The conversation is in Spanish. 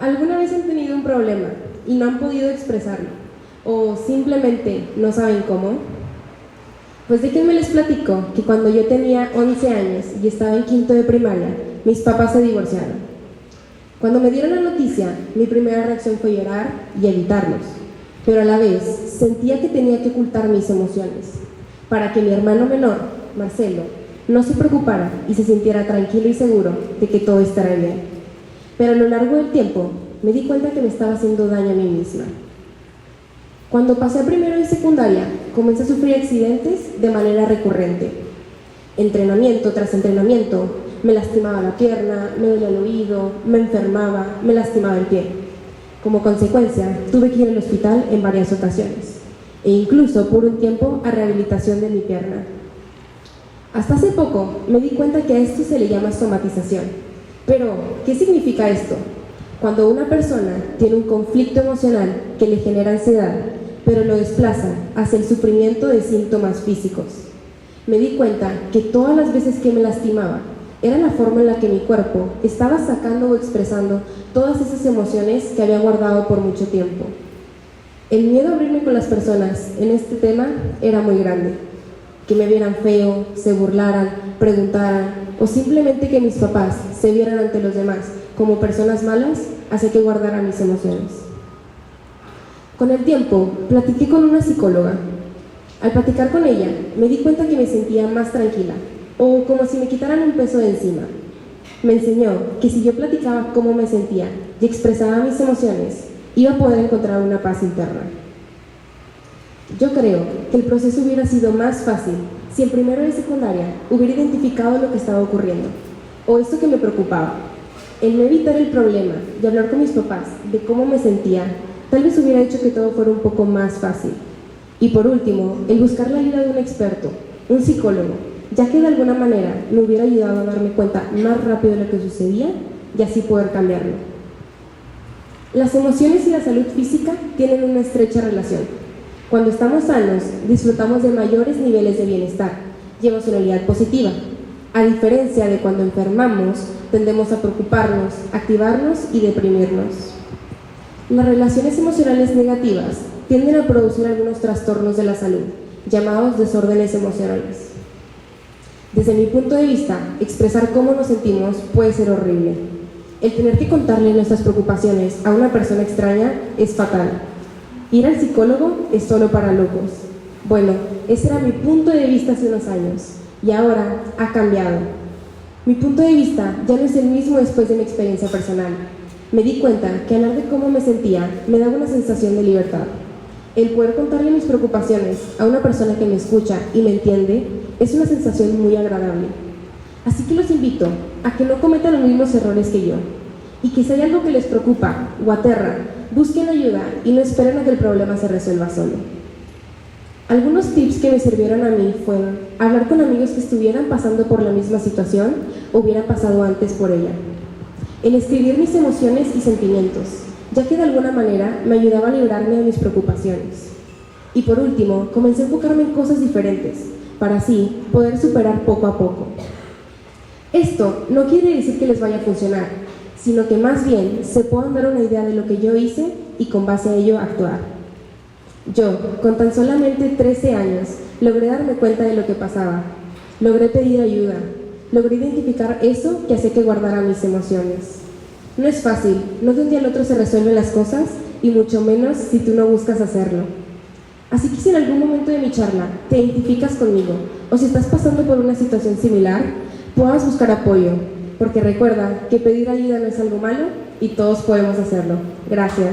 ¿Alguna vez han tenido un problema y no han podido expresarlo? ¿O simplemente no saben cómo? Pues déjenme les platico que cuando yo tenía 11 años y estaba en quinto de primaria, mis papás se divorciaron. Cuando me dieron la noticia, mi primera reacción fue llorar y evitarlos, pero a la vez sentía que tenía que ocultar mis emociones, para que mi hermano menor, Marcelo, no se preocupara y se sintiera tranquilo y seguro de que todo estará bien. Pero a lo largo del tiempo, me di cuenta que me estaba haciendo daño a mí misma. Cuando pasé a primero de secundaria, comencé a sufrir accidentes de manera recurrente. Entrenamiento tras entrenamiento, me lastimaba la pierna, me dolía el oído, me enfermaba, me lastimaba el pie. Como consecuencia, tuve que ir al hospital en varias ocasiones, e incluso por un tiempo a rehabilitación de mi pierna. Hasta hace poco me di cuenta que a esto se le llama somatización. Pero, ¿qué significa esto? Cuando una persona tiene un conflicto emocional que le genera ansiedad, pero lo desplaza hacia el sufrimiento de síntomas físicos. Me di cuenta que todas las veces que me lastimaba, era la forma en la que mi cuerpo estaba sacando o expresando todas esas emociones que había guardado por mucho tiempo. El miedo a abrirme con las personas en este tema era muy grande. Que me vieran feo, se burlaran, preguntaran, o simplemente que mis papás se vieran ante los demás como personas malas, hacía que guardara mis emociones. Con el tiempo, platiqué con una psicóloga. Al platicar con ella, me di cuenta que me sentía más tranquila, o como si me quitaran un peso de encima. Me enseñó que si yo platicaba cómo me sentía y expresaba mis emociones, iba a poder encontrar una paz interna. Yo creo que el proceso hubiera sido más fácil si en primero de secundaria hubiera identificado lo que estaba ocurriendo, o esto que me preocupaba. El no evitar el problema y hablar con mis papás de cómo me sentía, tal vez hubiera hecho que todo fuera un poco más fácil. Y por último, el buscar la ayuda de un experto, un psicólogo, ya que de alguna manera me hubiera ayudado a darme cuenta más rápido de lo que sucedía y así poder cambiarlo. Las emociones y la salud física tienen una estrecha relación. Cuando estamos sanos, disfrutamos de mayores niveles de bienestar y emocionalidad positiva. A diferencia de cuando enfermamos, tendemos a preocuparnos, activarnos y deprimirnos. Las relaciones emocionales negativas tienden a producir algunos trastornos de la salud, llamados desórdenes emocionales. Desde mi punto de vista, expresar cómo nos sentimos puede ser horrible. El tener que contarle nuestras preocupaciones a una persona extraña es fatal. Ir al psicólogo es solo para locos. Bueno, ese era mi punto de vista hace unos años, y ahora ha cambiado. Mi punto de vista ya no es el mismo después de mi experiencia personal. Me di cuenta que hablar de cómo me sentía me daba una sensación de libertad. El poder contarle mis preocupaciones a una persona que me escucha y me entiende es una sensación muy agradable. Así que los invito a que no cometan los mismos errores que yo, y que si hay algo que les preocupa o aterra, busquen ayuda y no esperen a que el problema se resuelva solo. Algunos tips que me sirvieron a mí fueron hablar con amigos que estuvieran pasando por la misma situación o hubieran pasado antes por ella. El escribir mis emociones y sentimientos, ya que de alguna manera me ayudaba a librarme de mis preocupaciones. Y por último, comencé a enfocarme en cosas diferentes, para así poder superar poco a poco. Esto no quiere decir que les vaya a funcionar, sino que más bien se puedan dar una idea de lo que yo hice y con base a ello actuar. Yo, con tan solamente 13 años, logré darme cuenta de lo que pasaba, logré pedir ayuda, logré identificar eso que hacía que guardara mis emociones. No es fácil, no de un día al otro se resuelven las cosas, y mucho menos si tú no buscas hacerlo. Así que si en algún momento de mi charla te identificas conmigo, o si estás pasando por una situación similar, puedas buscar apoyo, porque recuerda que pedir ayuda no es algo malo y todos podemos hacerlo. Gracias.